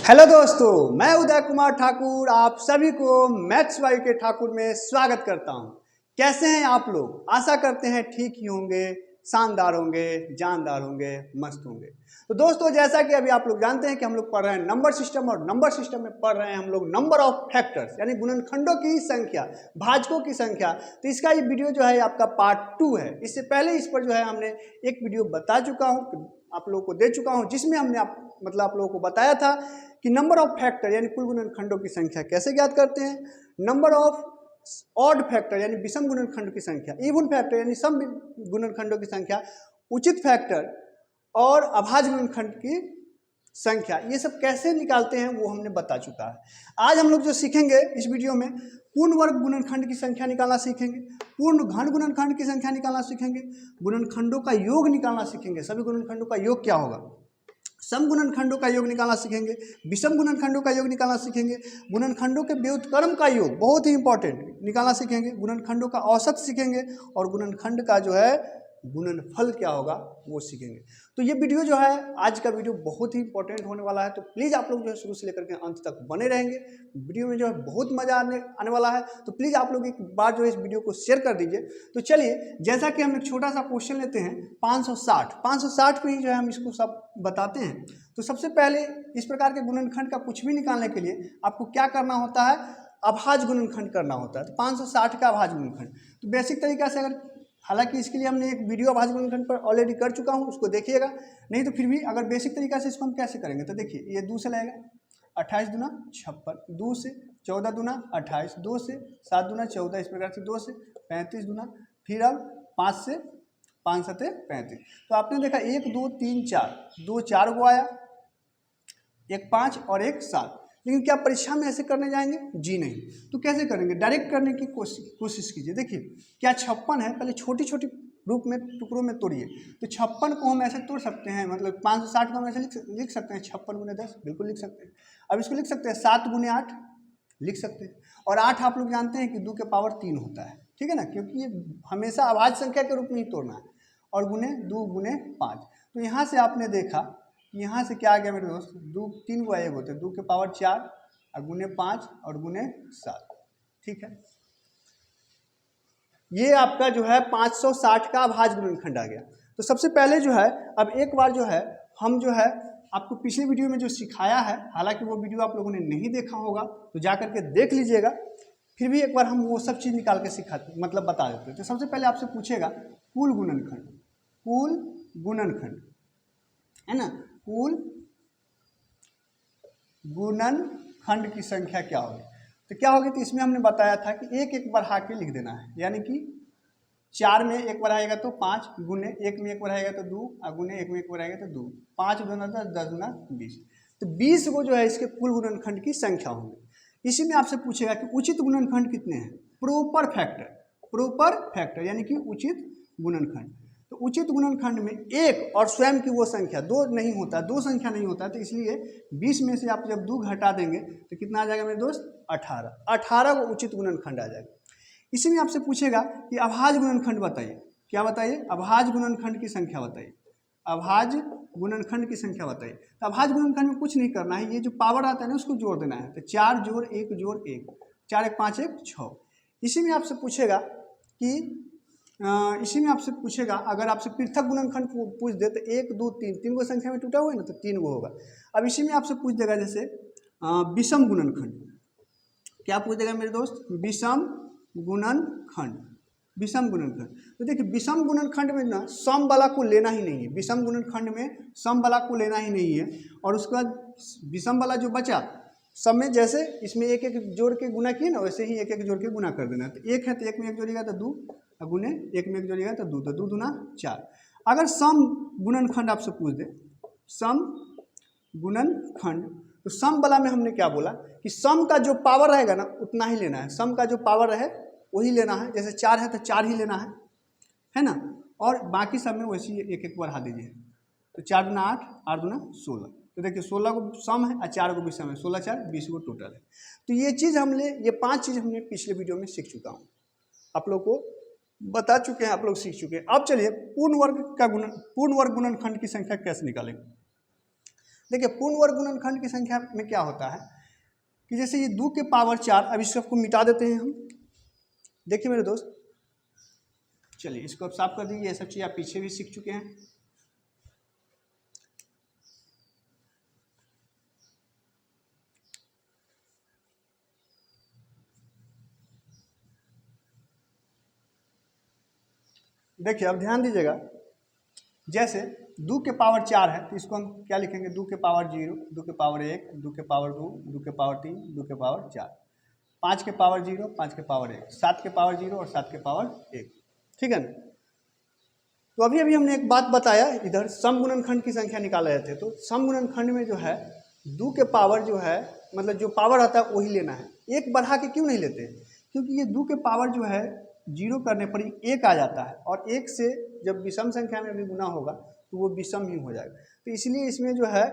Hello दोस्तों, मैं उदय कुमार ठाकुर आप सभी को मैथ्स वाई के ठाकुर में स्वागत करता हूं। कैसे हैं आप लोग? आशा करते हैं ठीक ही होंगे, शानदार होंगे, जानदार होंगे, मस्त होंगे। तो दोस्तों, जैसा कि अभी आप लोग जानते हैं कि हम लोग पढ़ रहे हैं नंबर सिस्टम, और नंबर सिस्टम में पढ़ रहे हैं हम लोग नंबर ऑफ फैक्टर्स यानी गुणनखंडों की संख्या, भाजकों की संख्या। तो इसका ये वीडियो जो है आपका पार्ट 2 है। इससे पहले इस पर जो है हमने एक वीडियो बता चुका हूँ, आप लोगों को दे चुका हूँ, जिसमें हमने आप लोगों को बताया था कि नंबर ऑफ फैक्टर यानी कुल गुणनखंडों की संख्या कैसे ज्ञात करते हैं, नंबर ऑफ ऑड फैक्टर यानी विषम गुणनखंड की संख्या, इवन फैक्टर यानी सम गुणनखंडों की संख्या, उचित फैक्टर और अभाज्य गुणनखंड की संख्या, ये सब कैसे निकालते हैं वो हमने बता चुका है। आज हम लोग जो सीखेंगे इस वीडियो में, पूर्ण वर्ग गुणनखंड की संख्या निकालना सीखेंगे, पूर्ण घन गुणनखंड की संख्या निकालना सीखेंगे, गुणनखंडों का योग निकालना सीखेंगे, सभी गुणनखंडों का योग क्या होगा, सम गुणनखंडों का योग निकालना सीखेंगे, विषम गुणनखंडों का योग निकालना सीखेंगे, गुणनखंडों के व्युत्क्रम का योग बहुत ही इंपॉर्टेंट निकालना सीखेंगे, गुणनखंडों का औसत सीखेंगे और गुणनखंड का जो है गुणनफल क्या होगा वो सीखेंगे। तो ये वीडियो जो है, आज का वीडियो बहुत ही इंपॉर्टेंट होने वाला है। तो प्लीज़ आप लोग जो है शुरू से लेकर के अंत तक बने रहेंगे। वीडियो में जो है बहुत मजा आने वाला है। तो प्लीज़ आप लोग एक बार जो है इस वीडियो को शेयर कर दीजिए। तो चलिए, जैसा कि हम एक छोटा सा क्वेश्चन लेते हैं 560 पे ही जो है हम इसको सब बताते हैं। तो सबसे पहले इस प्रकार के गुणनखंड का कुछ भी निकालने के लिए आपको क्या करना होता है, अभाज्य गुणनखंड करना होता है। तो 560 का अभाज्य गुणनखंड, तो बेसिक तरीका से, अगर हालांकि इसके लिए हमने एक वीडियो अभाज्य गुणनखंड पर ऑलरेडी कर चुका हूं, उसको देखिएगा, नहीं तो फिर भी अगर बेसिक तरीका से इसको हम कैसे करेंगे, तो देखिए ये 2 से लगेगा, 28 दूना 56, 2 से 14 दूना 28, 2 से 7 दूना 14, इस प्रकार से 2 से 35 दूना, फिर अब 5 से 5 सते 35। तो आपने देखा 1 2 3 4, 2 4 को आया, एक 5 और एक 7। लेकिन क्या परीक्षा में ऐसे करने जाएंगे? जी नहीं। तो कैसे करेंगे? डायरेक्ट करने की कोशिश कीजिए। देखिए क्या 56 है, पहले छोटी छोटी रूप में टुकड़ों में तोड़िए। तो 56 को हम ऐसे तोड़ सकते हैं, मतलब 560 को हम ऐसे लिख सकते हैं 56 गुने 10, बिल्कुल लिख सकते हैं। अब इसको लिख सकते हैं 7 गुने 8 लिख सकते हैं। और 8 आप लोग जानते हैं कि 2 के पावर 3 होता है, ठीक है ना, क्योंकि ये हमेशा अभाज्य संख्या के रूप में ही तोड़ना है। और गुने 2 गुने 5, तो यहाँ से आपने देखा, यहाँ से क्या आ गया मेरे दोस्त, 2 3 को एक होते हैं, 2 के पावर 4 और गुने 5 और गुने 7, ठीक है। ये आपका जो है 560 का अभाज्य गुणनखंड आ गया। तो सबसे पहले जो है, अब एक बार जो है हम जो है आपको पिछले वीडियो में जो सिखाया है, हालांकि वो वीडियो आप लोगों ने नहीं देखा होगा तो जा करके देख लीजिएगा, फिर भी एक बार हम वो सब चीज़ निकाल के सिखाते, मतलब बता देते हैं। तो सबसे पहले आपसे पूछेगा कुल गुणनखंड, कुल गुणनखंड है ना, कुल गुणनखंड की संख्या क्या होगी। तो क्या होगी, तो इसमें हमने बताया था कि एक एक बढ़ा के लिख देना है, यानी कि 4 में एक बढ़ाएगा तो 5, गुने 1 में एक बढ़ाएगा तो 2, और गुने 1 में एक बढ़ाएगा तो 2, 5 दूना 10, 10 दूना 20। तो 20 को जो है इसके कुल गुणनखंड की संख्या होंगी। इसी में आपसे पूछेगा कि उचित गुणनखंड कितने हैं, प्रोपर फैक्टर, प्रोपर फैक्टर यानी कि उचित गुणनखंड। तो उचित गुणनखंड में एक और स्वयं की वो संख्या, दो नहीं होता, दो संख्या नहीं होता, तो इसलिए 20 में से आप जब 2 घटा देंगे तो कितना आ जाएगा मेरे दोस्त, 18, 18 को उचित गुणनखंड आ जाएगा। इसी में आपसे पूछेगा कि अभाज्य गुणनखंड बताइए, क्या बताइए, अभाज्य गुणनखंड की संख्या बताइए, अभाज्य गुणनखंड की संख्या बताइए। तो अभाज्य गुणनखंड में कुछ नहीं करना है, ये जो पावर आता है ना उसको जोड़ देना है। तो 4 जोड़ 1 जोड़ 1, 4 1 5 1 6। इसी में आपसे पूछेगा कि अगर आपसे पृथक गुणनखंड पूछ दे तो 1 2 3, 3 को संख्या में टूटा हुआ है ना, तो 3 को होगा। अब इसी में आपसे पूछ देगा जैसे विषम गुणनखंड, क्या पूछ देगा मेरे दोस्त, विषम गुणनखंड, विषम गुणनखंड। तो देखिए विषम गुणनखंड में ना सम वाला को लेना ही नहीं है, विषम गुणनखंड में सम वाला को लेना ही नहीं है। और उसके बाद विषम वाला जो बचा, सब में जैसे इसमें एक एक जोड़ के गुना किए ना, वैसे ही एक एक जोड़ के गुना कर देना। तो 1 है तो 1 में 1 जोड़िएगा तो 2, और गुने 1 में 1 जोड़िएगा तो 2, तो 2 दूना 4। अगर सम गुणनखंड आपसे पूछ दे, सम गुणनखंड, तो सम वाला में हमने क्या बोला कि सम का जो पावर रहेगा ना उतना ही लेना है, सम का जो पावर रहे वही लेना है। जैसे 4 है तो 4 ही लेना है ना, और बाकी सब में वैसे ही एक एक बढ़ा दीजिए। तो 4 दूना 8, 8 दूना 16। तो देखिए 16 को सम है और 4 को विषम है, 16 4 20 को टोटल है। तो ये चीज़ ये 5 चीज़ हमने पिछले वीडियो में सीख चुका हूँ, आप लोग को बता चुके हैं, आप लोग सीख चुके हैं। अब चलिए पूर्ण वर्ग गुणनखंड की संख्या कैसे निकालेंगे। देखिए पूर्ण वर्ग गुणनखंड की संख्या में क्या होता है कि जैसे ये 2 के पावर 4, अब इस सबको मिटा देते हैं हम। देखिए मेरे दोस्त, चलिए इसको अब साफ कर दीजिए, ये सब चीज़ आप पीछे भी सीख चुके हैं। देखिए अब ध्यान दीजिएगा, जैसे 2 के पावर 4 है तो इसको हम क्या लिखेंगे, 2 के पावर 0, 2 के पावर 1, 2 के पावर 2, 2 के पावर 3, 2 के पावर 4, 5 के पावर 0, 5 के पावर 1, 7 के पावर 0 और 7 के पावर 1, ठीक है ना। तो अभी अभी हमने एक बात बताया, इधर सम गुणनखंड की संख्या निकाल रहे थे, तो सम गुणनखंड में जो है 2 के पावर जो है, मतलब जो पावर आता है वही लेना है। एक बढ़ा के क्यों नहीं लेते, क्योंकि ये 2 के पावर जो है 0 करने पर ही 1 आ जाता है, और 1 से जब विषम संख्या में भी गुना होगा तो वो विषम ही हो जाएगा। तो इसलिए इसमें जो है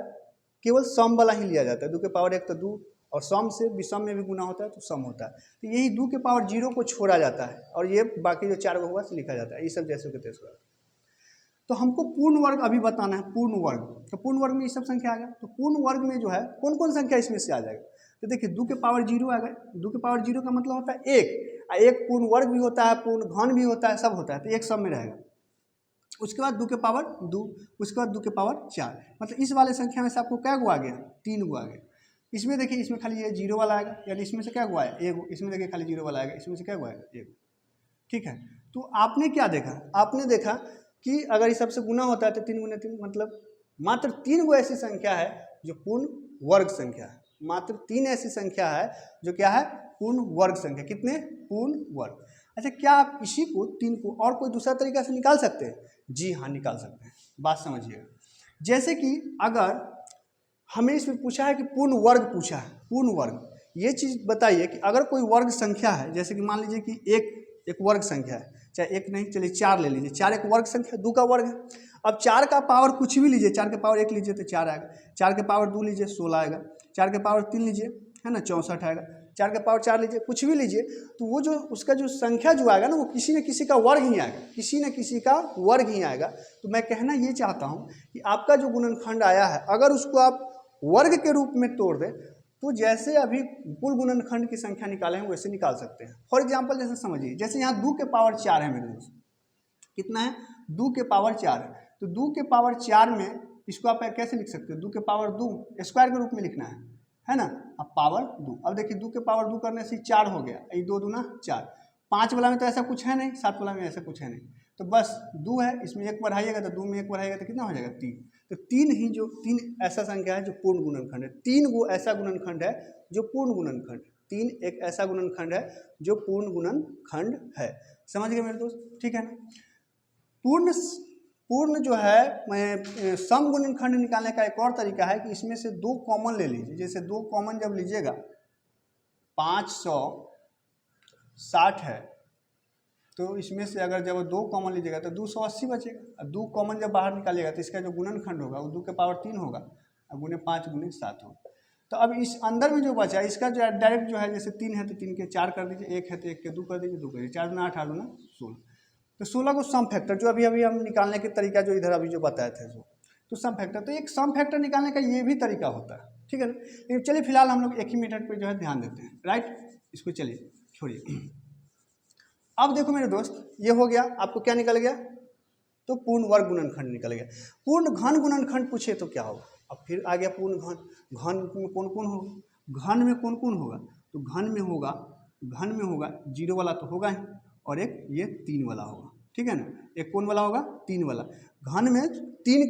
केवल सम वाला ही लिया जाता है। 2 के पावर 1 तो 2, और सम से विषम में भी गुना होता है तो सम होता है। तो यही 2 के पावर 0 को छोड़ा जाता है, और ये बाकी जो 4 को हुआ से लिखा जाता है, ये सब जैसे के तैसे। तो हमको पूर्ण वर्ग अभी बताना है, पूर्ण वर्ग। तो पूर्ण वर्ग में ये सब संख्या आ गया, तो पूर्ण वर्ग में जो है कौन कौन संख्या इसमें से आ जाएगा। तो देखिए 2 के पावर 0 आ गए, 2 के पावर 0 का मतलब होता है 1, और 1 पूर्ण वर्ग भी होता है, पूर्ण घन भी होता है, सब होता है, तो एक सब में रहेगा। उसके बाद 2 के पावर 2, उसके बाद 2 के पावर 4, मतलब इस वाले संख्या में से आपको क्या गो आ गया, 3 गो आ गया। इसमें देखिए, इसमें खाली ये 0 वाला आएगा, यानी इसमें से क्या गो आया, 1। इसमें देखिए खाली 0 वाला आएगा, इसमें से क्या गो आएगा, 1। ठीक है, तो आपने क्या देखा, आपने देखा कि अगर इस सबसे गुना होता है तो 3 गुना 3, मतलब मात्र 3 गो ऐसी संख्या है जो पूर्ण वर्ग संख्या है। मात्र 3 ऐसी संख्या है जो क्या है, पूर्ण वर्ग संख्या। कितने, पूर्ण वर्ग। अच्छा, क्या आप इसी को 3 को और कोई दूसरा तरीका से निकाल सकते हैं? जी हाँ, निकाल सकते हैं। बात समझिएगा, जैसे कि अगर हमें इसमें पूछा है कि पूर्ण वर्ग पूछा है, पूर्ण वर्ग, ये चीज़ बताइए कि अगर कोई वर्ग संख्या है, जैसे कि मान लीजिए कि एक वर्ग संख्या है, चाहे एक नहीं, चलिए 4 ले लीजिए, 4 एक वर्ग संख्या, 2 का वर्ग है। अब 4 का पावर कुछ भी लीजिए, 4 के पावर 1 लीजिए तो 4 आएगा, 4 के पावर 2 लीजिए 16 आएगा, 4 के पावर 3 लीजिए है ना 64 आएगा, 4 के पावर 4 लीजिए, कुछ भी लीजिए, तो वो जो उसका जो संख्या जो आएगा ना, वो किसी न किसी का वर्ग ही आएगा, किसी न किसी का वर्ग ही आएगा। तो मैं कहना ये चाहता हूँ कि आपका जो गुणनखंड आया है, अगर उसको आप वर्ग के रूप में तोड़ दें तो जैसे अभी कुल गुणनखंड की संख्या निकाले हैं वैसे निकाल सकते हैं। फॉर एग्जांपल जैसे समझिए, जैसे यहाँ 2 के पावर 4 है मेरे दोस्त, कितना है, 2 के पावर 4 है, तो 2 के पावर 4 में इसको आप कैसे लिख सकते हो, 2 के पावर 2 स्क्वायर के रूप में लिखना है ना। अब पावर 2, अब देखिए 2 के पावर 2 करने से 4 हो गया, 2 दूना 4। 5 वाला में तो ऐसा कुछ है नहीं, 7 वाला में ऐसा कुछ है नहीं, तो बस 2 है, इसमें 1 बढ़ाइएगा तो 2 में 1 बढ़ाइएगा तो कितना हो जाएगा, 3। तो 3 ही जो 3 ऐसा संख्या है जो पूर्ण गुणनखंड है। 3 वो ऐसा गुणनखंड है जो पूर्ण गुणनखंड, 3 एक ऐसा गुणनखंड है जो पूर्ण गुणनखंड है। समझ गए मेरे दोस्त, ठीक है ना। पूर्ण जो है, मैं सम गुणनखंड निकालने का एक और तरीका है कि इसमें से 2 कॉमन ले लीजिए। जैसे 2 कॉमन जब लीजिएगा, 560 है, तो इसमें से अगर जब 2 कॉमन लीजिएगा तो 280 बचेगा। 2 कॉमन जब बाहर निकालिएगा तो इसका जो गुणनखंड होगा वो 2 के पावर 3 होगा, और गुने 5 गुने 7 होगा। तो अब इस अंदर में जो बचा इसका जो डायरेक्ट जो है, जैसे 3 है तो 3 के 4 कर दीजिए, 1 है तो 1 के 2 कर दीजिए, 2 कर दीजिए, 4 गुना 8, 8 गुना 16। तो 16 को सम फैक्टर, जो अभी हम निकालने के तरीका जो इधर अभी जो बताए थे, तो सम फैक्टर, तो एक सम फैक्टर निकालने का ये भी तरीका होता है, ठीक है ना। लेकिन चलिए फिलहाल हम लोग एक ही मेथड पे जो है ध्यान देते हैं, राइट। इसको चलिए छोड़िए। अब देखो मेरे दोस्त, ये हो गया, आपको क्या निकल गया, तो पूर्ण वर्ग गुणनखंड निकल गया। पूर्ण घन गुणनखंड पूछे तो क्या होगा, अब फिर आ गया पूर्ण घन। घन में कौन कौन होगा, घन में कौन कौन होगा, तो घन में होगा 0 वाला तो होगा ही, और एक ये 3 वाला होगा, ठीक है ना। एक कौन वाला होगा, 3 वाला। घन में 3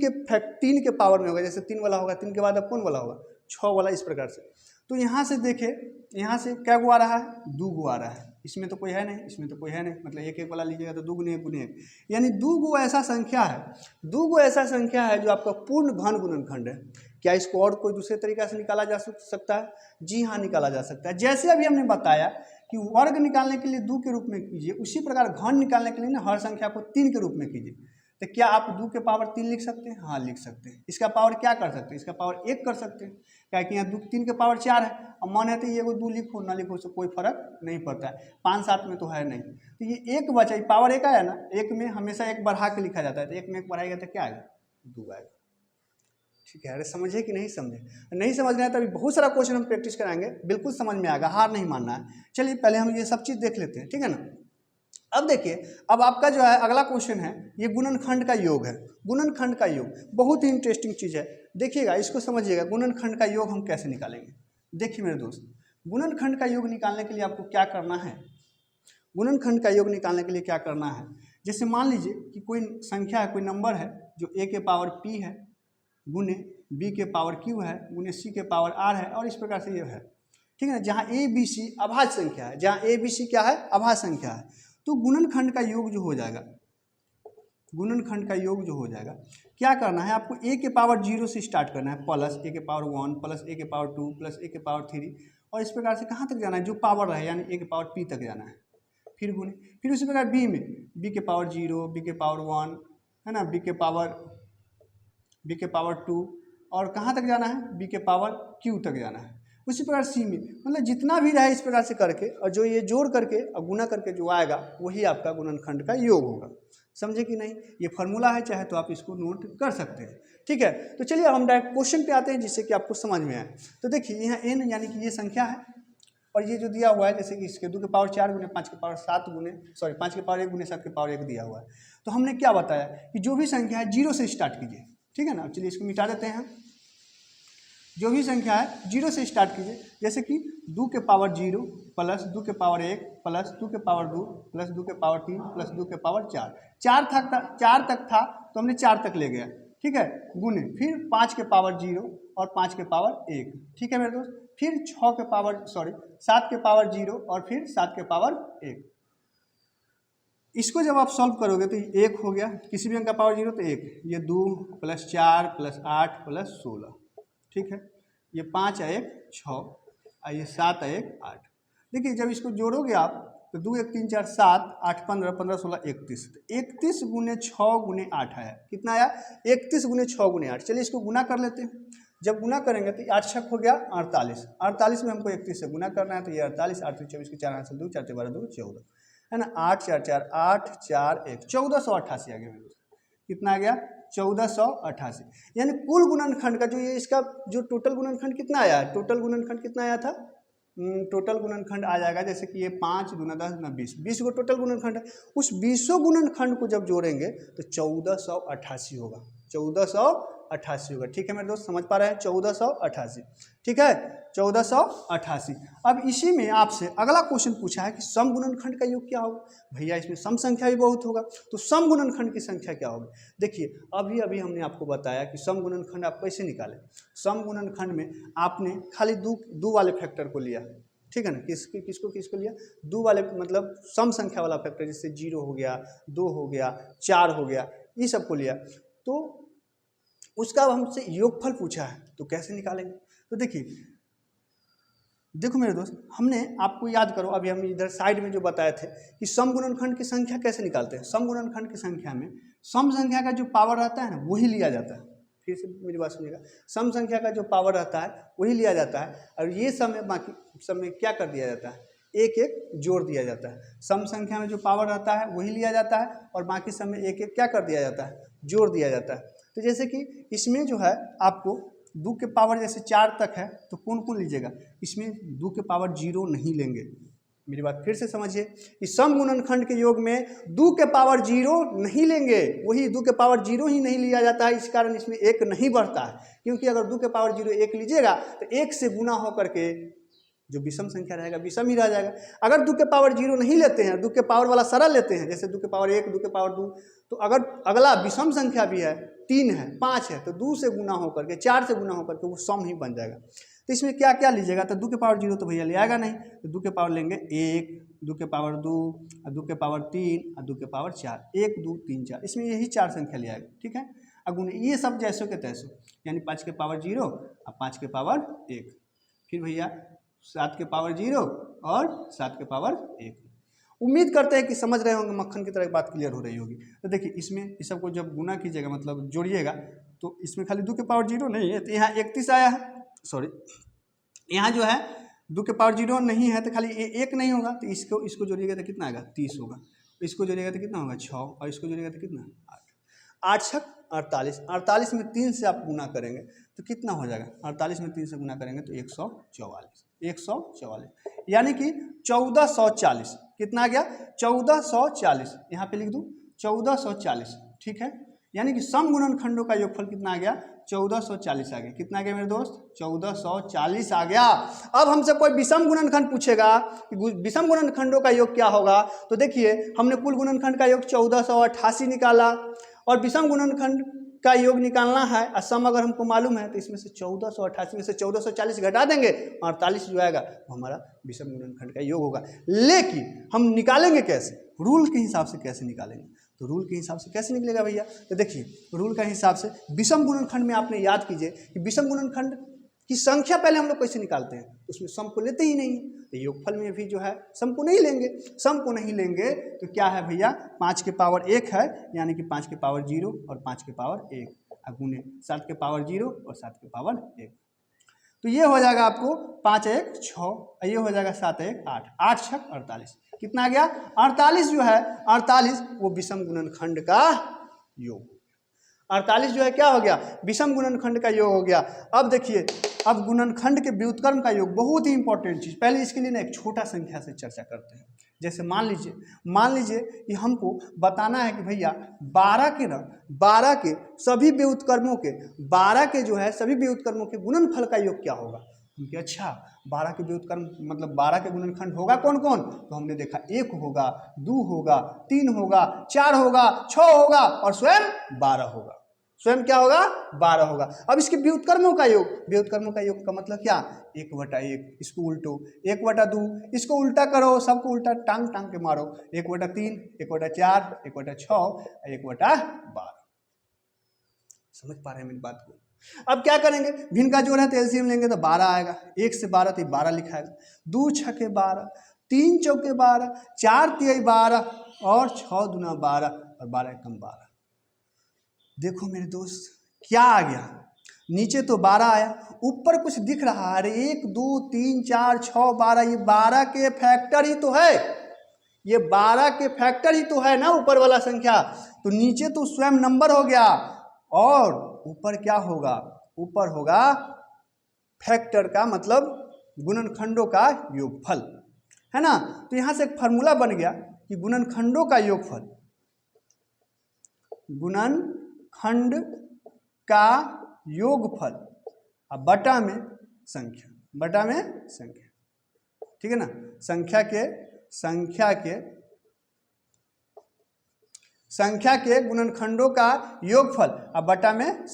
के पावर में होगा, जैसे 3 वाला होगा, 3 के बाद अब कौन वाला होगा, 6 वाला, इस प्रकार से। तो यहाँ से देखे, यहाँ से क्या गो आ रहा है, 2 गो आ रहा है, इसमें तो कोई है नहीं, इसमें तो कोई है नहीं, मतलब 1 1 वाला लीजिएगा तो 2 गुने 1 गुने 1, यानी 2 गो ऐसा संख्या है, 2 गो ऐसा संख्या है जो आपका पूर्ण घन गुणनखंड है। क्या इसको और कोई दूसरे तरीका से निकाला जा सकता है? जी हाँ, निकाला जा सकता है। जैसे अभी हमने बताया कि वर्ग निकालने के लिए 2 के रूप में कीजिए, उसी प्रकार घन निकालने के लिए ना हर संख्या को 3 के रूप में कीजिए। तो क्या आप 2 के पावर 3 लिख सकते हैं? हाँ, लिख सकते हैं। इसका पावर क्या कर सकते हैं, इसका पावर 1 कर सकते हैं, क्या कि यहाँ 3 के पावर 4 है। अब मन है तो ये 2 लिखो ना लिखो, उससे कोई फर्क नहीं पड़ता है, 5 7 में तो है नहीं। तो ये 1 बचा, पावर 1 आया ना, 1 में हमेशा 1 बढ़ा के लिखा जाता है, तो 1 में 1 बढ़ाएगा तो क्या आएगा, 2 आएगा। ठीक है, अरे समझे कि नहीं समझे? नहीं समझना है तो अभी बहुत सारा क्वेश्चन हम प्रैक्टिस कराएंगे, बिल्कुल समझ में आएगा, हार नहीं मानना है। चलिए पहले हम ये सब चीज़ देख लेते हैं, ठीक है ना। अब देखिए, अब आपका जो है अगला क्वेश्चन है, ये गुणनखंड का योग है। गुणनखंड का योग बहुत ही इंटरेस्टिंग चीज़ है, देखिएगा, इसको समझिएगा। गुणनखंड का योग हम कैसे निकालेंगे? देखिए मेरे दोस्त, गुणनखंड का योग निकालने के लिए आपको क्या करना है? गुणनखंड का योग निकालने के लिए क्या करना है? जैसे मान लीजिए कि कोई संख्या है, कोई नंबर है जो a के पावर p है गुने b के पावर q है गुने c के पावर r है, और इस प्रकार से ये है, ठीक है ना। जहाँ a b c अभाज्य संख्या है, जहाँ a b c क्या है? अभाज्य संख्या है। तो गुणनखंड का योग जो हो जाएगा, गुणनखंड का योग जो हो जाएगा, क्या करना है आपको? a के पावर 0 से स्टार्ट करना है, प्लस a के पावर 1 प्लस a के पावर 2 प्लस a के पावर 3, और इस प्रकार से कहाँ तक जाना है? जो पावर रहे, यानी a के पावर p तक जाना है, फिर गुने। फिर उसी प्रकार b में b के पावर 0, b के पावर 1 है ना, b के पावर 2, और कहाँ तक जाना है? b के पावर q तक जाना है। उसी प्रकार c में, मतलब जितना भी रहे इस प्रकार से करके, और जो ये जोड़ करके और गुना करके जो आएगा वही आपका गुणनखंड का योग होगा। समझे कि नहीं? ये फार्मूला है, चाहे तो आप इसको नोट कर सकते हैं, ठीक है। तो चलिए अब हम डायरेक्ट क्वेश्चन पे आते हैं, जिससे कि आपको समझ में आए। तो देखिए यहाँ n यानी कि ये संख्या है, और ये जो दिया हुआ है, जैसे कि इसके 2 के पावर 4 गुने 5 के पावर 7 गुने 5 के पावर 1 गुने 7 के पावर 1 दिया हुआ है। तो हमने क्या बताया कि जो भी संख्या है 0 से स्टार्ट कीजिए, ठीक है ना। चलिए इसको मिटा देते हैं। जो भी संख्या है 0 से स्टार्ट कीजिए, जैसे कि 2 के पावर 0 प्लस 2 के पावर 1 प्लस 2 के पावर 2 प्लस 2 के पावर 3 प्लस 2 के पावर 4। 4 तक था तो हमने 4 तक ले गया, ठीक है, गुने। फिर 5 के पावर 0 और 5 के पावर 1, ठीक है मेरे दोस्त। फिर 7 के पावर 0 और फिर 7 के पावर 1। इसको जब आप सॉल्व करोगे तो 1 हो गया, किसी भी अंक का पावर 0 तो 1, ये 2 प्लस 4 प्लस 8 प्लस 16, ठीक है। ये 5 है 1 6, और ये 7 है 1 8। देखिए जब इसको जोड़ोगे आप तो 2 1 3 4 7 8 15 15 16 31, 31 गुने 6 गुने 8 आया। कितना आया? 31 गुने 6 गुने 8। चलिए इसको गुना कर लेते हैं। जब गुना करेंगे तो 8 छक हो गया 48, 48 में हमको 31 से गुना करना है, तो ये 48 8 24 के 4 हाथ से 2 4 12 2 14 है ना। 8 4 4 8 4 1 1488 आ गया मेरे दोस्त। कितना आ गया? 1488। यानी कुल गुणनखंड का जो ये इसका जो टोटल गुणनखंड कितना आया है? टोटल गुणनखंड कितना आया था? टोटल गुणनखंड आ जाएगा, जैसे कि ये 5 गुना 10 गुना 20, 20 को टोटल गुणनखंड है। उस 20 गुणनखंड को जब जोड़ेंगे तो 1488 होगा, 1488 होगा, ठीक है मेरे दोस्त, समझ पा रहे हैं? 1488, ठीक है, 1488। अब इसी में आपसे अगला क्वेश्चन पूछा है कि सम गुणनखंड का योग क्या होगा। भैया इसमें सम संख्या भी बहुत होगा, तो सम गुणनखंड की संख्या क्या होगी? देखिए अभी अभी हमने आपको बताया कि सम गुणनखंड आप कैसे निकालें। सम गुणनखंड में आपने खाली दो वाले फैक्टर को लिया, ठीक है ना। किसको लिया? 2 वाले, मतलब सम संख्या वाला फैक्टर, जैसे 0 हो गया, 2 हो गया, 4 हो गया, ये सब को लिया। तो उसका हमसे योगफल पूछा है, तो कैसे निकालेंगे? तो देखो मेरे दोस्त, हमने आपको याद करो, अभी हम इधर साइड में जो बताए थे कि सम गुणनखंड की संख्या कैसे निकालते हैं। सम गुणनखंड की संख्या में सम संख्या का जो पावर रहता है ना, वही लिया जाता है। फिर से मेरी बात सुनिएगा, सम संख्या का जो पावर रहता है वही लिया जाता है, और ये सम में बाकी सब में क्या कर दिया जाता है? एक एक जोड़ दिया जाता है। सम संख्या में जो पावर रहता है वही लिया जाता है, और बाकी सब में एक एक क्या कर दिया जाता है? जोड़ दिया जाता है। तो जैसे कि इसमें जो है आपको 2 के पावर जैसे 4 तक है, तो कौन कौन लीजिएगा? इसमें 2 के पावर 0 नहीं लेंगे। मेरी बात फिर से समझिए कि सम गुणनखंड के योग में 2 के पावर 0 नहीं लेंगे, वही 2 के पावर 0 ही नहीं लिया जाता है। इस कारण इसमें 1 नहीं बढ़ता है, क्योंकि अगर 2 के पावर 0 1 लीजिएगा तो 1 से गुना होकर के जो विषम संख्या रहेगा विषम ही रह जाएगा। अगर 2 के पावर 0 नहीं लेते हैं, 2 के पावर वाला सरल लेते हैं, जैसे 2 के पावर 1 2 के पावर 2, तो अगर अगला विषम संख्या भी है, 3 है 5 है, तो 2 से गुना होकर के 4 से गुना होकर के वो सम ही बन जाएगा। तो इसमें क्या क्या लीजिएगा? तो 2 के पावर 0 तो भैया ले आएगा नहीं, तो 2 के पावर लेंगे 1, 2 के पावर 2, 2 के पावर 3 और 2 के पावर 4, 1 2 3 4, इसमें यही 4 संख्या ले आएगा, ठीक है। अगुण ये सब जैसों के तैसों, यानी 5 के पावर 0 और 5 के पावर 1, फिर भैया 7 के पावर 0 और 7 के पावर 1। उम्मीद करते हैं कि समझ रहे होंगे, मक्खन की तरह बात क्लियर हो रही होगी। तो देखिए इसमें इस सबको जब गुना कीजिएगा, मतलब जोड़िएगा, तो इसमें खाली 2 के पावर 0 नहीं है, तो यहाँ 31 आया है, सॉरी यहाँ जो है 2 के पावर 0 नहीं है, तो खाली 1 नहीं होगा, तो इसको जोड़िएगा तो कितना आएगा? 30 होगा। इसको जोड़िएगा तो कितना होगा? 6, और इसको जोड़िएगा तो कितना? 8 छक 48, 48 में 3 से आप गुना करेंगे तो कितना हो जाएगा, 48 में 3 से गुना करेंगे तो 144, 144 यानी कि 1440, कितना आ गया 1440, यहाँ पे लिख दूँ 1440, ठीक है। यानी कि सम गुणनखंडों का योगफल कितना आ गया 1440 आ गया, कितना आ गया मेरे दोस्त 1440 आ गया। अब हमसे कोई विषम गुणनखंड पूछेगा कि विषम गुणनखंडों का योग क्या होगा, तो देखिए हमने कुल गुणनखंड का योग 1488 निकाला और विषम गुणनखंड का योग निकालना है, सम अगर हमको मालूम है तो इसमें से 1488 में से 1440 घटा देंगे, 48 जो आएगा वो हमारा विषम गुणनखंड का योग होगा। लेकिन हम निकालेंगे कैसे, रूल के हिसाब से कैसे निकालेंगे, तो रूल के हिसाब से कैसे निकलेगा भैया, तो देखिए रूल का हिसाब से विषम गुणनखंड में आपने याद कीजिए कि विषम गुणनखंड की संख्या पहले हम लोग कैसे निकालते हैं, उसमें सम को लेते ही नहीं, तो योगफल में भी जो है सम को नहीं लेंगे, सम को नहीं लेंगे तो क्या है भैया 5 के पावर 1 है, यानी कि 5 के पावर 0 और 5 के पावर 1 गुने 7 के पावर 0 और 7 के पावर 1, तो ये हो जाएगा आपको 5 1 6, ये हो जाएगा 7 1 8, 8 छक 48, कितना आ गया 48 जो है 48 वो विषम गुणनखंड का योग, 48 जो है क्या हो गया विषम गुणनखंड का योग हो गया। अब देखिए अब गुणनखंड के व्युत्क्रम का योग बहुत ही इंपॉर्टेंट चीज, पहले इसके लिए ना एक छोटा संख्या से चर्चा करते हैं। जैसे मान लीजिए कि हमको बताना है कि भैया 12 के सभी व्युत्क्रमों के 12 के जो है सभी व्युत्क्रमों के गुणनफल का योग क्या होगा, क्योंकि अच्छा 12 के व्युत्क्रम मतलब 12 के गुणनखंड होगा कौन कौन, तो हमने देखा 1 होगा, 2 होगा, 3 होगा, 4 होगा, 6 होगा और स्वयं 12 होगा, स्वयं क्या होगा 12 होगा। अब इसके व्युत्क्रमों का योग का मतलब क्या 1/1, इसको उल्टो 1/2, इसको उल्टा करो, सबको उल्टा टांग के मारो 1/3, 1/4, 1/6, 1/12, समझ पा रहे हैं मेरी बात को। अब क्या करेंगे भिन्न का जोड़ है तो एलसीएम लेंगे तो 12 आएगा, 1 से 12 तो 12 लिखाएगा, 2 छके 12, 3 चौके 12, 4 तिहाई 12 और 6 दूना 12 और 12 एकम 12। देखो मेरे दोस्त क्या आ गया, नीचे तो 12 आया, ऊपर कुछ दिख रहा है, अरे 1 2 3 4 6 12, ये 12 के फैक्टर ही तो है, ये 12 के फैक्टर ही तो है ना ऊपर वाला संख्या, तो नीचे तो स्वयं नंबर हो गया और ऊपर क्या होगा, ऊपर होगा फैक्टर का मतलब गुणनखंडों का योगफल, है ना। तो यहाँ से एक फार्मूला बन गया कि गुणनखंडों का योगफल, गुणनखंड का योगफल अब बटा में संख्या, ठीक है ना, संख्या के गुणनखंडों का योगफल अब बटा में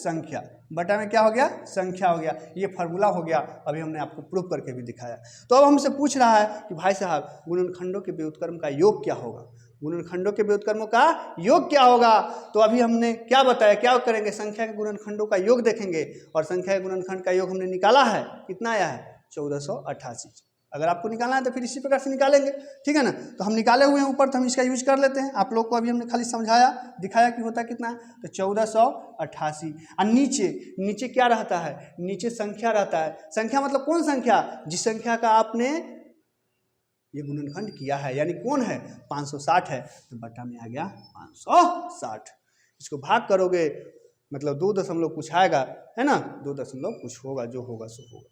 क्या हो गया संख्या हो गया, ये फार्मूला हो गया, अभी हमने आपको प्रूफ करके भी दिखाया। तो अब हमसे पूछ रहा है कि भाई साहब गुणनखंडों के व्युत्क्रम का योग क्या होगा, गुणनखंडों के व्युत्क्रमों का योग क्या होगा, तो अभी हमने क्या बताया, क्या करेंगे संख्या के गुणनखंडों का योग देखेंगे और संख्या के गुणनखंड का योग हमने निकाला है, कितना आया है 1488। अगर आपको निकालना है तो फिर इसी प्रकार से निकालेंगे, ठीक है ना। तो हम निकाले हुए हैं ऊपर, तो हम इसका यूज कर लेते हैं, आप लोग को अभी हमने खाली समझाया दिखाया कि होता कितना है, तो 1488। और नीचे क्या रहता है, नीचे संख्या रहता है, संख्या मतलब कौन संख्या, जिस संख्या का आपने ये गुणनखंड किया है, यानी कौन है 560 है, तो बटा में आ गया 560, इसको भाग करोगे मतलब 2 दशमलव कुछ आएगा, है ना, 2 दशमलव कुछ होगा, जो होगा सो होगा,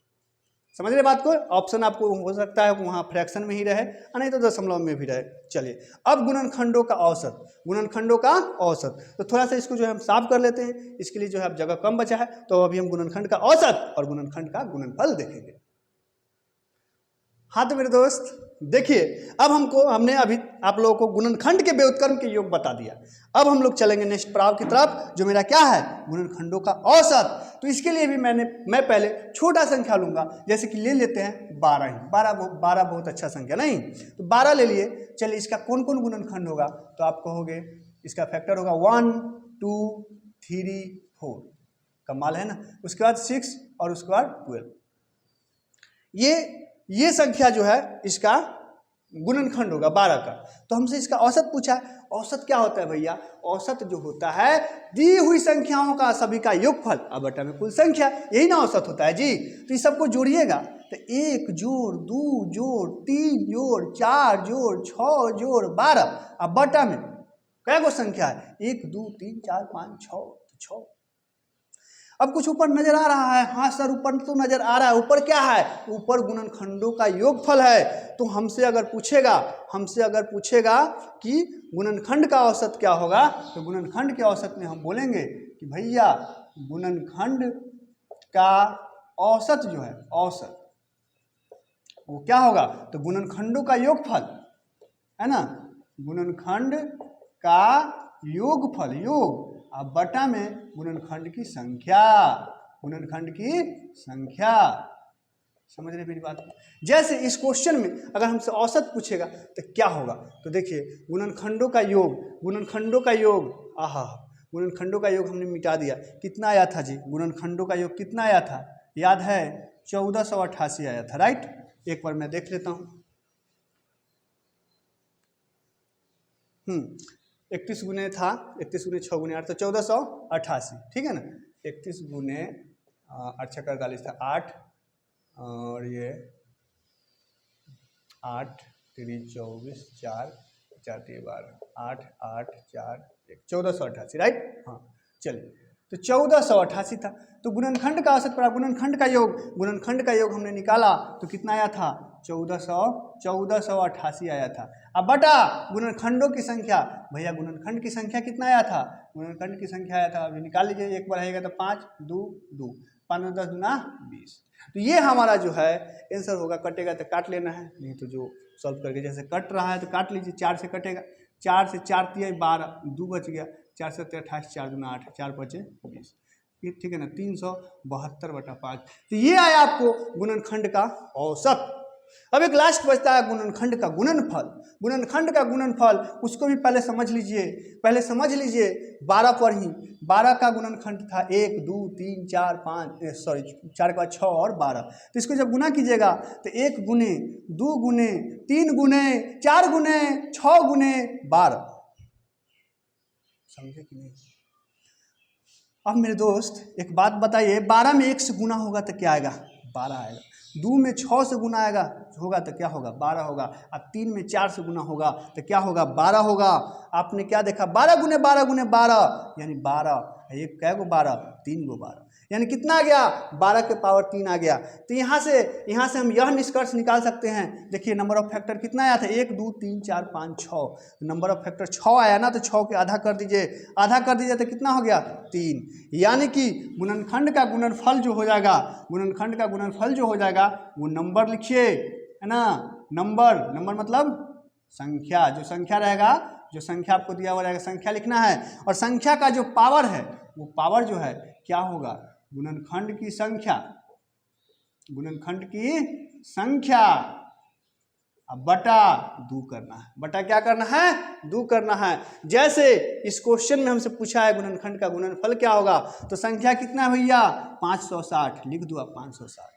समझ रहे बात को। ऑप्शन आपको हो सकता है वहाँ फ्रैक्शन में ही रहे नहीं तो दशमलव में भी रहे। चलिए अब गुणनखंडों का औसत, तो थोड़ा सा इसको जो है हम साफ कर लेते हैं, इसके लिए जो है अब जगह कम बचा है, तो अभी हम गुणनखंड का औसत और गुणनखंड का गुणनफल देखेंगे। हाँ तो मेरे दोस्त देखिए अब हमने अभी आप लोगों को गुणनखंड के व्युत्क्रम के योग बता दिया, अब हम लोग चलेंगे नेक्स्ट प्रभाव की तरफ, जो मेरा क्या है गुणनखंडों का औसत। तो इसके लिए भी मैं पहले छोटा संख्या लूंगा, जैसे कि ले लेते हैं 12 ही, 12 बहुत अच्छा संख्या नहीं, तो 12 ले लिए। चलिए इसका कौन कौन गुणनखंड होगा, तो आप कहोगे इसका फैक्टर होगा 1 2 3 4, कमाल है ना, उसके बाद 6 और उसके बाद 12, ये संख्या जो है इसका गुणनखंड होगा 12 का। तो हमसे इसका औसत पूछा है, औसत क्या होता है भैया, औसत जो होता है दी हुई संख्याओं का सभी का योगफल अब बटा में कुल संख्या, यही ना औसत होता है जी। तो इस सबको जोड़िएगा, तो 1 जोड़ 2 जोड़ 3 जोड़ 4 जोड़ 6 जोड़ 12 अब बटा में क्या गो संख्या है, 1 2 3 4 5 6, 6। अब कुछ ऊपर नजर आ रहा है, हाँ सर ऊपर तो नजर आ रहा है, ऊपर क्या है, ऊपर गुणनखंडों का योगफल है। तो हमसे अगर पूछेगा कि गुणनखंड का औसत क्या होगा, तो गुणनखंड के औसत में हम बोलेंगे कि भैया गुणनखंड का औसत जो है, औसत वो क्या होगा, तो गुणनखंडों का योगफल है ना, गुणनखंड का योगफल, योग अब बटा में गुणनखंड की संख्या, गुणनखंड की संख्या। समझ रहे मेरी बात को? जैसे इस क्वेश्चन में अगर हमसे औसत पूछेगा तो क्या होगा, तो देखिए गुणनखंडों का योग, गुणनखंडों का योग, आहा गुणनखंडों का योग हमने मिटा दिया, कितना आया था जी, गुणनखंडों का योग कितना आया था, याद है 1488 आया था, राइट। एक बार मैं देख लेता हूँ। 31 गुने था, 31 गुने 6 गुने 8 तो 1488, ठीक है ना। 31 गुने 8 छक्का 48 था 8, और ये 8 3 24 4 4 3 12 8 8 4 1 1488, राइट। हाँ चलिए, तो 1488 था, तो गुणनखंड का औसत पड़ा, गुणनखंड का योग हमने निकाला तो कितना आया था, 1488 आया था। अब बटा गुणनखंडों की संख्या, भैया गुणनखंड की संख्या कितना आया था, गुणनखंड की संख्या आया था, अभी निकाल लीजिए, एक बार आएगा तो 5 2 2 5 10 दूना 20। तो ये हमारा जो है आंसर होगा, कटेगा तो काट लेना है, नहीं तो जो सॉल्व करके जैसे कट रहा है तो काट लीजिए, 4 से कटेगा, 4 से 4 तिया 12, 2 बच गया, 4 से 28 4 दूना 8 4 बचे 20, ठीक है ना, 372/5। तो ये आया आपको गुणनखंड का औसत। अब एक लास्ट बचता है गुणनखंड का गुणनफल। गुणनखंड का गुणनफल उसको भी पहले समझ लीजिए, 12 पर ही 12 का गुणनखंड था 1 2 3 4 5, सॉरी 4 के बाद 6 और 12, तो इसको जब गुना कीजिएगा तो 1 गुने 2 गुने 3 गुने 4 गुने 6 गुने 12, समझे कि नहीं। अब मेरे दोस्त एक बात बताइए, 12 में 1 से गुना होगा तो क्या आएगा, 12 आएगा। 2 में 6 से गुना होगा तो क्या होगा, 12 होगा। अब 3 में 4 से गुना होगा तो क्या होगा, 12 होगा। आपने क्या देखा, 12 गुने 12 गुने 12 यानी 12, एक कै गो 12, 3 गो 12, यानी कितना आ गया, 12 के पावर 3 आ गया। तो यहाँ से हम यह निष्कर्ष निकाल सकते हैं, देखिए नंबर ऑफ फैक्टर कितना आया था, 1 2 3 4 5 6, नंबर ऑफ फैक्टर 6 आया ना, तो 6 के आधा कर दीजिए तो कितना हो गया, 3। यानी कि गुणनखंड का गुणनफल जो हो जाएगा, वो नंबर लिखिए, है ना, नंबर मतलब संख्या, जो संख्या रहेगा, जो संख्या आपको दिया हुआ रहेगा, संख्या लिखना है। और संख्या का जो पावर है, वो पावर जो है क्या होगा, गुणनखंड की संख्या अब बटा 2 करना है, बटा क्या करना है, 2 करना है। जैसे इस क्वेश्चन में हमसे पूछा है गुणनखंड का गुणनफल क्या होगा, तो संख्या कितना है भैया, 560, लिख दो आप 560,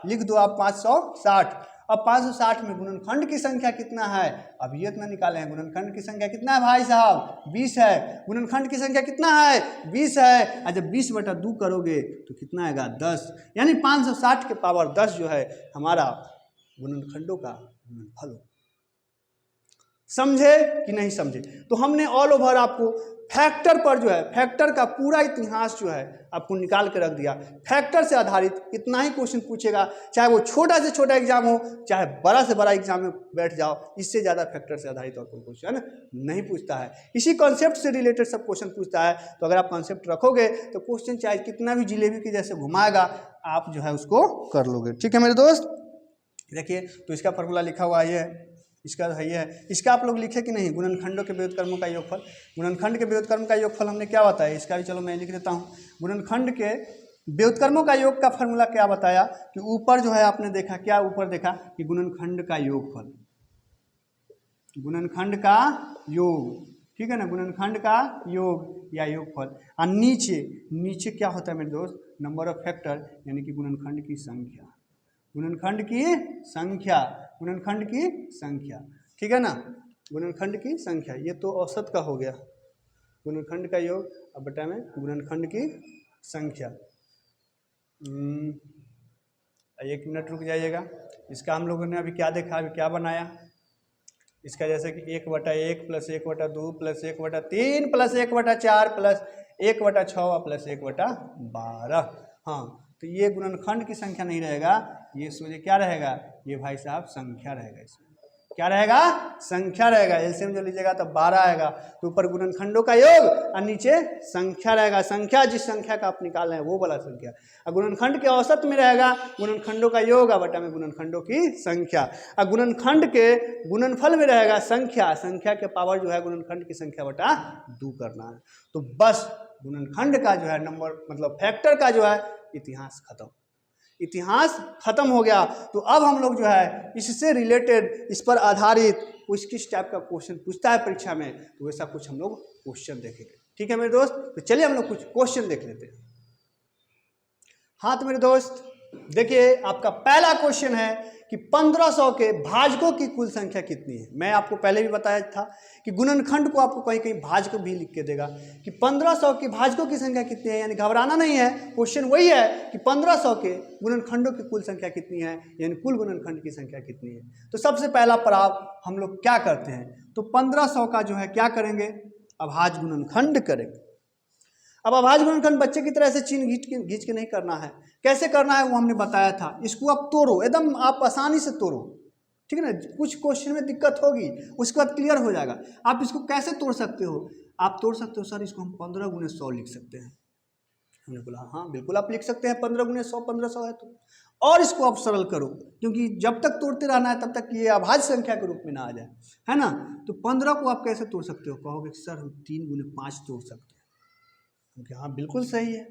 लिख दो आप 560। अब 560 में गुणनखंड की संख्या कितना है, अब ये इतना निकाले हैं, गुणनखंड की संख्या कितना है भाई साहब, 20 है। गुणनखंड की संख्या कितना है, 20 है। और जब 20/2 करोगे तो कितना आएगा, 10, यानी 560 के पावर 10 जो है हमारा गुणनखंडों का गुणनफल हो। समझे कि नहीं समझे। तो हमने ऑल ओवर आपको फैक्टर पर जो है, फैक्टर का पूरा इतिहास जो है आपको निकाल के रख दिया। फैक्टर से आधारित इतना ही क्वेश्चन पूछेगा, चाहे वो छोटा से छोटा एग्जाम हो, चाहे बड़ा से बड़ा एग्जाम में बैठ जाओ, इससे ज़्यादा फैक्टर से आधारित और कोई क्वेश्चन नहीं पूछता है। इसी कॉन्सेप्ट से रिलेटेड सब क्वेश्चन पूछता है। तो अगर आप कॉन्सेप्ट रखोगे तो क्वेश्चन चाहे कितना भी जिलेबी की जैसे घुमाएगा, आप जो है उसको कर लोगे। ठीक है मेरे दोस्त, देखिए तो इसका फॉर्मूला लिखा हुआ ये है, इसका है ये है, इसका आप लोग लिखे कि नहीं, गुणनखंडों के व्युत्क्रमों का योगफल। गुणनखंड के व्युत्क्रम का योगफल हमने क्या बताया, इसका भी चलो मैं लिख देता हूँ। गुणनखंड के व्युत्क्रमों का योग का फॉर्मूला क्या बताया कि ऊपर जो है आपने देखा, क्या ऊपर देखा कि गुणनखंड का योगफल, गुणनखंड का योग, ठीक है ना, गुणनखंड का योग या योगफल। और नीचे क्या होता है मेरे दोस्त, नंबर ऑफ फैक्टर, यानी कि गुणनखंड की संख्या, गुणनखंड की संख्या, ठीक है ना, गुणनखंड की संख्या। ये तो औसत का हो गया, गुणनखंड का योग, अब बटा में गुणनखंड की संख्या। 1 मिनट रुक जाइएगा। इसका हम लोगों ने अभी क्या देखा, अभी क्या बनाया, इसका जैसे कि 1/1 plus 1/2 plus 1/3 plus 1/4 plus 1/6 plus 1/12। हाँ, तो ये गुणनखंड की संख्या नहीं रहेगा, ये सोचे क्या रहेगा, ये भाई साहब संख्या रहेगा। इसमें क्या रहेगा, संख्या रहेगा। एलसीएम जो लीजिएगा तो 12 आएगा, तो ऊपर गुणनखंडों का योग और नीचे संख्या रहेगा। संख्या जिस संख्या का आप निकाल रहे हैं वो वाला संख्या। और गुणनखंड के औसत में रहेगा गुणनखंडों का योग बटा में गुणनखंडों की संख्या। और गुणनखंड के गुणनफल में रहेगा संख्या, संख्या के पावर जो है गुणनखंड की संख्या बटा 2 करना है। तो बस गुणनखंड का जो है नंबर मतलब फैक्टर का जो है इतिहास खत्म, इतिहास खत्म हो गया। तो अब हम लोग जो है इससे रिलेटेड, इस पर आधारित कुछ किस टाइप का क्वेश्चन पूछता है परीक्षा में, तो वैसा कुछ हम लोग क्वेश्चन देखेंगे। ठीक है मेरे दोस्त, तो चलिए हम लोग कुछ क्वेश्चन देख लेते हैं। हाँ तो मेरे दोस्त देखिए, आपका पहला क्वेश्चन है कि 1500 के भाजकों की कुल संख्या कितनी है। मैं आपको पहले भी बताया था कि गुणनखंड को आपको कहीं कहीं भाजक भी लिख के देगा कि 1500 के भाजकों की संख्या कितनी है, यानी घबराना नहीं है। क्वेश्चन वही है कि 1500 के गुणनखंडों की कुल संख्या कितनी है, यानी कुल गुणनखंड की संख्या कितनी है। तो सबसे पहला पड़ाव हम लोग क्या करते हैं, तो 1500 का जो है क्या करेंगे, अभाज्य गुणनखंड करेंगे। अब अभाज्य गुणनखंड बच्चे की तरह से चिन्ह घींच के नहीं करना है, कैसे करना है वो हमने बताया था। इसको आप तोड़ो, एकदम आप आसानी से तोड़ो, ठीक है ना। कुछ क्वेश्चन में दिक्कत होगी, उसके बाद क्लियर हो जाएगा। आप इसको कैसे तोड़ सकते हो, आप तोड़ सकते हो सर इसको हम 15 × 100 लिख सकते हैं। हमने बोला हाँ बिल्कुल आप लिख सकते हैं 15 × 100, 1500 है तो। और इसको आप सरल करो, क्योंकि जब तक तोड़ते रहना है तब तक ये अभाज्य संख्या के रूप में ना आ जाए, है ना। तो 15 को आप कैसे तोड़ सकते हो, कहोगे सर हम 3 × 5 तोड़ सकते हैं। हाँ बिल्कुल सही है।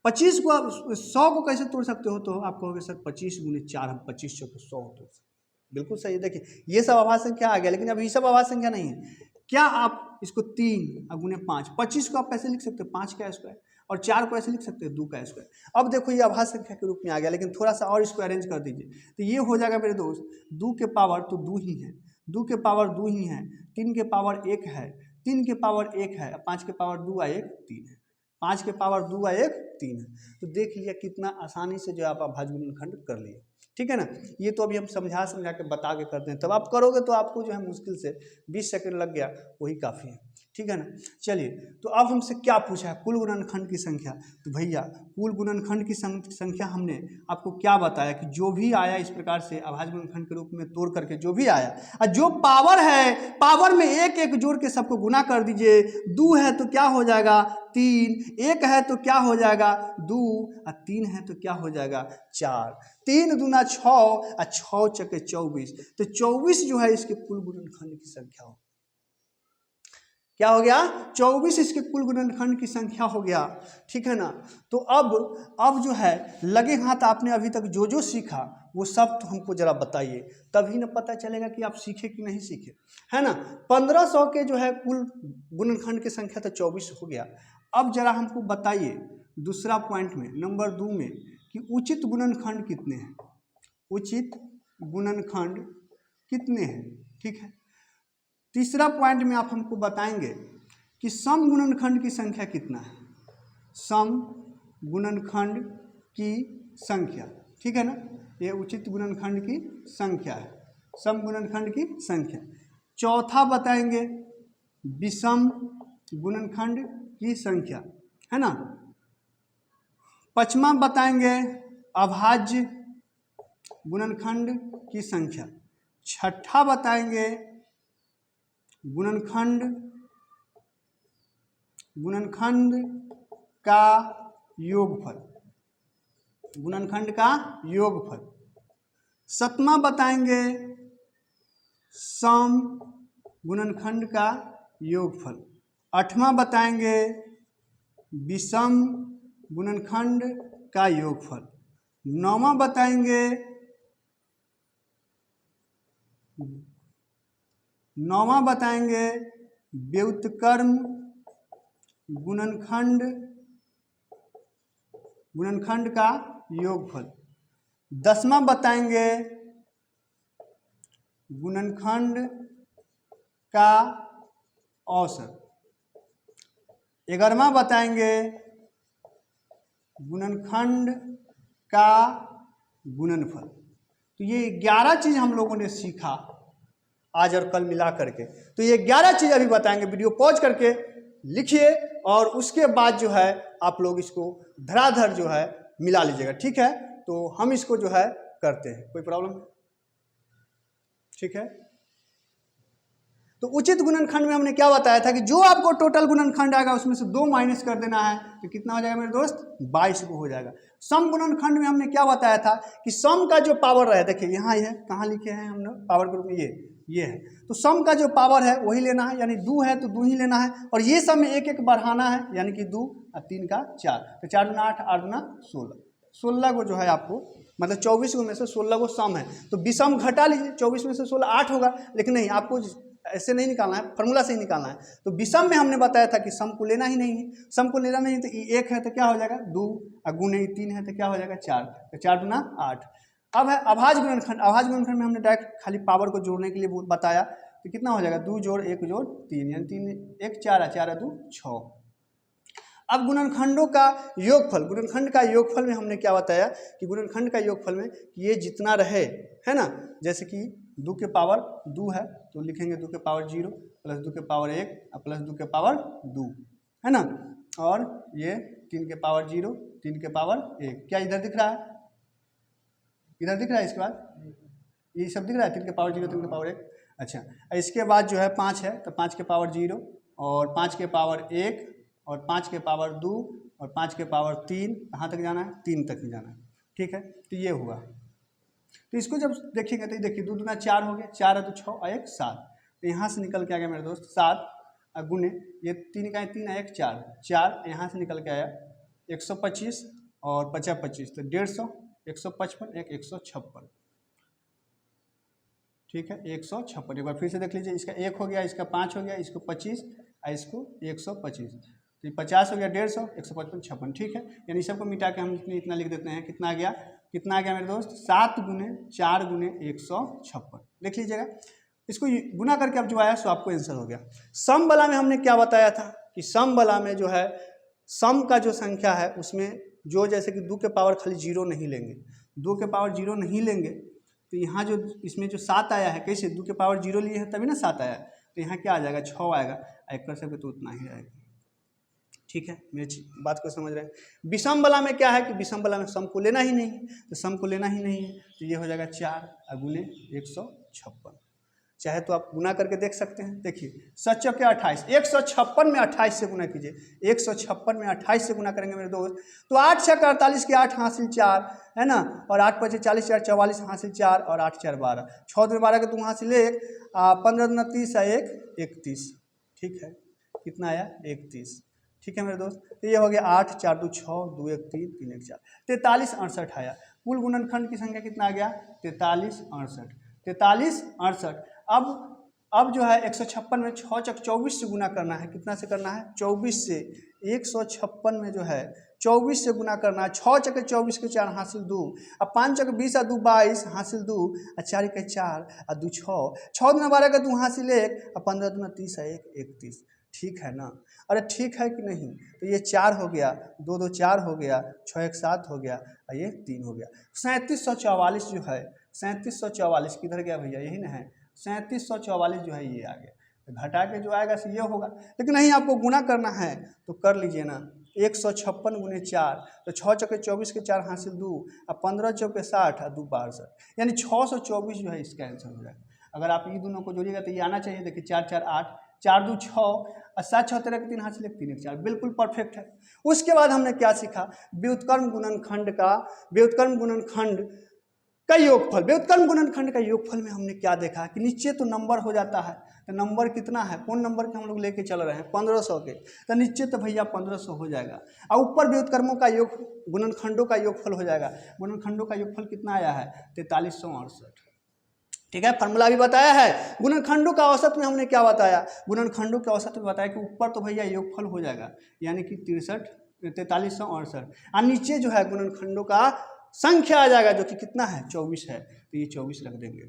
25 को आप 100 को कैसे तोड़ सकते हो, तो आप कहोगे सर 25 × 4 हम 2500 को 100 तोड़ सकते हैं। बिल्कुल सही है। देखिए ये सब अभाज्य संख्या आ गया, लेकिन अब ये सब अभाज्य संख्या नहीं है। क्या आप इसको 3 × 5, 25 को आप कैसे लिख सकते हो 5 का स्क्वायर, और 4 को ऐसे लिख सकते हो 2 का स्क्वायर। अब देखो ये अभाज्य संख्या के रूप में आ गया, लेकिन थोड़ा सा और इसको अरेंज कर दीजिए तो ये हो जाएगा मेरे दोस्त 2 के पावर तो 2 ही है, 2 के पावर 2 ही है, 3 के पावर 1 है, 3 के पावर 1 है, 5 के पावर 2 आ 1 3 है, 5 के पावर 2 आ 1 3 है। तो देख लिया कितना आसानी से जो आप अभाज्य गुणनखंड कर लिए, ठीक है ना। ये तो अभी हम समझा के बता के करते हैं, तब आप करोगे तो आपको जो है मुश्किल से 20 सेकंड लग गया, वही काफ़ी है, ठीक है ना। चलिए तो अब हमसे क्या पूछा है, कुल गुणनखंड की संख्या। तो भैया कुल गुणनखंड की संख्या हमने आपको क्या बताया कि जो भी आया इस प्रकार से अभाज्य गुणनखंड के रूप में तोड़ करके जो भी आया, और जो पावर है पावर में एक एक जोड़ के सबको गुना कर दीजिए। 2 है तो क्या हो जाएगा 3, 1 है तो क्या हो जाएगा 2, और 3 है तो क्या हो जाएगा 4, 3 दूना 6 और 6 चके 24। तो 24 जो है इसके कुल गुणनखंड की संख्या हो, क्या हो गया 24 इसके कुल गुणनखंड की संख्या हो गया, ठीक है ना। तो अब जो है लगे हाथ आपने अभी तक जो जो सीखा वो सब तो हमको जरा बताइए, तभी ना पता चलेगा कि आप सीखे कि नहीं सीखे, है ना। 1500 के जो है कुल गुणनखंड की संख्या तो 24 हो गया। अब जरा हमको बताइए दूसरा पॉइंट में नंबर 2 में कि उचित गुणनखंड कितने हैं, उचित गुणनखंड कितने हैं, ठीक है। तीसरा पॉइंट में आप हमको बताएंगे कि सम गुणनखंड की संख्या कितना है, सम गुणनखंड की संख्या, ठीक है ना। ये उचित गुणनखंड की संख्या है, सम गुणनखंड की संख्या। चौथा बताएंगे विषम गुणनखंड की संख्या, है ना। पांचवा बताएंगे अभाज्य गुणनखंड की संख्या। छठा बताएंगे गुणनखंड का योगफल, गुणनखंड का योगफल। सातवां बताएंगे सम गुणनखंड का योगफल। आठवां बताएंगे विषम गुणनखंड का योगफल। नौवां बताएंगे व्युत्क्रम गुणनखंड का योगफल। 10वां बताएंगे गुणनखंड का औसत। 11वां बताएंगे गुणनखंड का गुणनफल। तो ये 11 चीज़ हम लोगों ने सीखा। आज और कल मिला करके। तो ये 11 चीज़ अभी बताएंगे, वीडियो पॉज करके लिखिए और उसके बाद जो है आप लोग इसको धराधर जो है मिला लीजिएगा, ठीक है। तो हम इसको जो है करते हैं, कोई प्रॉब्लम? ठीक है। तो उचित गुणनखंड में हमने क्या बताया था कि जो आपको टोटल गुणनखंड आएगा उसमें से 2 माइनस कर देना है, तो कितना हो जाएगा मेरे दोस्त? 22 को हो जाएगा। सम गुणनखंड में हमने क्या बताया था कि सम का जो पावर है, देखिए यहाँ है, कहाँ लिखे हैं हमने पावर ग्रुप में, ये है। तो सम का जो पावर है वही लेना है, यानी 2 है तो 2 ही लेना है, और ये सब में एक एक बढ़ाना है, यानी कि 2 और 3 का 4, तो 4 दूना 8, 8 दूना 16, 16 को जो है आपको, मतलब 24 में से 16 को सम है, तो विषम घटा लीजिए, 24 में से 16 8 होगा, लेकिन नहीं, आपको ऐसे नहीं निकालना है, फार्मूला से ही निकालना है। तो विषम में हमने बताया था कि सम को लेना ही नहीं है, सम को लेना नहीं, तो 1 है तो क्या हो जाएगा 2, और गुणे 3 है तो क्या हो जाएगा 4, तो 4 दूना 8। अब है अभाज्य गुणनखंड। अभाज्य गुणनखंड में हमने डायरेक्ट खाली पावर को जोड़ने के लिए बताया, तो कितना हो जाएगा 2 जोड़ 1 जोड़ 3, यानी 3 1 4 है, 4 है 2 6। अब गुणनखंडों का योगफल, गुणनखंड का योगफल में हमने क्या बताया कि गुणनखंड का योगफल में ये जितना रहे, है ना, जैसे कि 2 के पावर 2 है तो लिखेंगे 2 के पावर 0 प्लस 2 के पावर 1 और प्लस 2 के पावर 2, है ना, और ये 3 के पावर 0 3 के पावर 1, क्या इधर दिख रहा है? इधर दिख रहा है? इसके बाद ये सब दिख रहा है, 3 के पावर 0 3 के पावर 1। अच्छा, इसके बाद जो है 5 है तो 5 के पावर 0 और 5 के पावर 1 और 5 के पावर 2 और 5 के पावर 3, कहाँ तक जाना है? 3 तक ही जाना है, ठीक है। तो ये हुआ, तो इसको जब देखेंगे तो देखिए 2 दूना 4 हो गया, 4 है तो 6 और 1 7, तो यहाँ से निकल के आ गया मेरे दोस्त 7, गुने ये 3 का 3 है 1 4, 4 यहाँ से निकल के आया 125 और 50 25, तो 150, 155 1 156, ठीक है, 156। एक बार फिर से देख लीजिए, इसका 1 हो गया, इसका 5 हो गया, इसको 25 और इसको 125, तो 50 हो गया 150 155 56, ठीक है। यानी सबको मिटा के हम इतना लिख देते हैं, कितना आ गया? कितना आ गया मेरे दोस्त? 7 गुने 4 गुने 156, देख लीजिएगा। इसको गुना करके अब जो आया सो आपको आंसर हो गया। सम वाला में हमने क्या बताया था कि सम वाला में जो है सम का जो संख्या है उसमें जो, जैसे कि 2 के पावर खाली 0 नहीं लेंगे, 2 के पावर 0 नहीं लेंगे, तो यहाँ जो इसमें जो 7 आया है, कैसे 2 के पावर 0 लिए है तभी ना 7 आया, तो यहाँ क्या आ जाएगा 6 आएगा, एक कर सकते तो उतना ही आएगा, ठीक है। मेरी बात को समझ रहे हैं। विषम वाला में क्या है कि विषम वाला में सम को लेना ही नहीं है, तो सम को लेना ही नहीं है, तो ये हो जाएगा 4 गुने 156, चाहे तो आप गुना करके देख सकते हैं। देखिए 7 चौके 28, 156 में 28 से गुना कीजिए, 156 में 28 से गुना करेंगे मेरे दोस्त, तो 8 6 48 के 8 हासिल 4, है ना, और 8 5 40 4 44 हासिल 4 और 8 4 12, 6 2 12 के तुम हासिल 1, 15 2 30 1 31, ठीक है, कितना आया 31, ठीक है मेरे दोस्त। तो ये हो गया 8 4 2 6 2 1 3 3 1 4, 43 68 आया। कुल गुणनखंड की संख्या कितना आ गया? 43 68, 43 68। अब जो है 156 में 6 चक 24 से गुना करना है, कितना से करना है? 24 से। 156 में जो है 24 से गुना करना है, 6 चक 24 के 4 हासिल 2, अब 5 चक 20 और 2 22 हासिल 2 और 4 के 4 और 2 6, 6 दूना 12 का 2 हासिल 1 और 15 दूना 30 है 1 31, ठीक है ना? अरे ठीक है कि नहीं? तो ये 4 हो गया, 2 2 4 हो गया, 6 1 7 हो गया और ये 3 हो गया। 3744 जो है, 3744 किधर गया भैया? यही ना है, 3744 जो है ये आ गया, तो घटा के जो आएगा सो ये होगा, लेकिन नहीं आपको गुना करना है तो कर लीजिए ना, 156 गुने 4, तो 6 चौके 24 के 4 हासिल 2 और 15 चौके 60 और 2 62, यानी 624 जो है इसका आंसर हो जाएगा। अगर आप ये दोनों को जोड़िएगा तो ये आना चाहिए, देखिए 4 4 8, 4 2 6 और 7 6 13 के 3 हासिल 1 3 1 4, बिल्कुल परफेक्ट है। उसके बाद हमने क्या सीखा? व्युत्क्रम गुणनखंड का, व्युत्क्रम गुणनखंड का योगफल। व्युत्क्रम गुणनखंड का योगफल में हमने क्या देखा कि नीचे तो नंबर हो जाता है, तो नंबर कितना है, कौन नंबर के हम लोग लेके चल रहे हैं? 1500 के, तो नीचे तो भैया 1500 हो जाएगा, और ऊपर व्युत्क्रमों का योग, गुणनखंडों का योगफल हो जाएगा। गुणनखंडों का योगफल कितना आया है? 4368, ठीक है। फॉर्मूला भी बताया है। गुणनखंडों का औसत में हमने क्या बताया? गुणनखंडों के औसत में बताया कि ऊपर तो भैया योगफल हो जाएगा, यानी कि 4368, और नीचे जो है गुणनखंडों का संख्या आ जाएगा, जो कि कितना है? 24 है, तो तो ये 24 रख देंगे।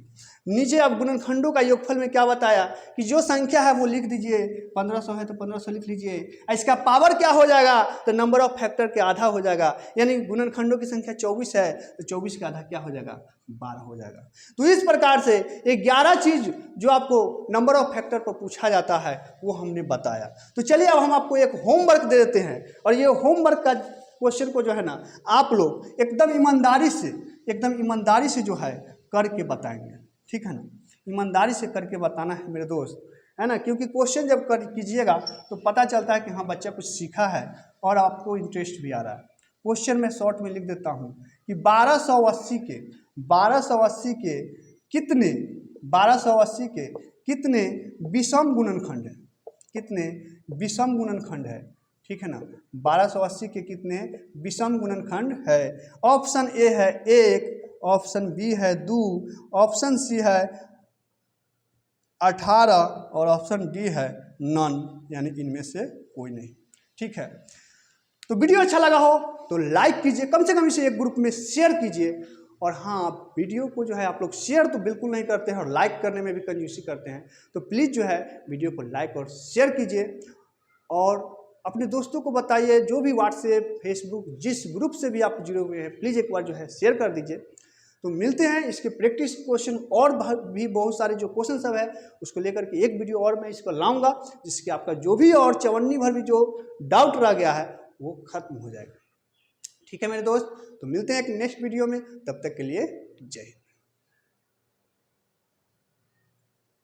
नीचे अब गुणनखंडों का योगफल में क्या बताया कि जो संख्या है वो लिख दीजिए, 1500 है तो 1500 लिख लीजिए। इसका पावर क्या हो जाएगा, तो नंबर ऑफ फैक्टर के आधा हो जाएगा, यानी गुणनखंडों की संख्या 24 है तो 24 का आधा क्या हो जाएगा, 12 हो जाएगा। तो इस प्रकार से 11 चीज जो आपको नंबर ऑफ फैक्टर पर पूछा जाता है वो हमने बताया। तो चलिए अब हम आपको एक होमवर्क दे देते हैं, और ये होमवर्क का क्वेश्चन को जो है ना आप लोग एकदम ईमानदारी से जो है करके बताएंगे, ठीक है ना। ईमानदारी से करके बताना है मेरे दोस्त, है ना, क्योंकि क्वेश्चन जब कर कीजिएगा तो पता चलता है कि हाँ बच्चा कुछ सीखा है और आपको इंटरेस्ट भी आ रहा है। क्वेश्चन में शॉर्ट में लिख देता हूँ कि 1280 के कितने विषम गुणनखंड है, कितने विषम गुणनखंड है, ठीक है ना। 1280 के कितने विषम गुणनखंड है। ऑप्शन ए है 1, ऑप्शन बी है 2, ऑप्शन सी है 18 और ऑप्शन डी है नन, यानी इनमें से कोई नहीं, ठीक है। तो वीडियो अच्छा लगा हो तो लाइक कीजिए, कम से कम इसे एक ग्रुप में शेयर कीजिए। और हाँ, वीडियो को जो है आप लोग शेयर तो बिल्कुल नहीं करते हैं और लाइक करने में भी कंजूसी करते हैं, तो प्लीज़ जो है वीडियो को लाइक और शेयर कीजिए और अपने दोस्तों को बताइए। जो भी व्हाट्सएप, फेसबुक, जिस ग्रुप से भी आप जुड़े हुए हैं, प्लीज़ एक बार जो है शेयर कर दीजिए। तो मिलते हैं इसके प्रैक्टिस क्वेश्चन और भी बहुत सारे जो क्वेश्चन सब है उसको लेकर के एक वीडियो और मैं इसको लाऊंगा, जिसके आपका जो भी और चवन्नी भर भी जो डाउट रह गया है वो खत्म हो जाएगा, ठीक है मेरे दोस्त। तो मिलते हैं एक नेक्स्ट वीडियो में, तब तक के लिए जय हिंद।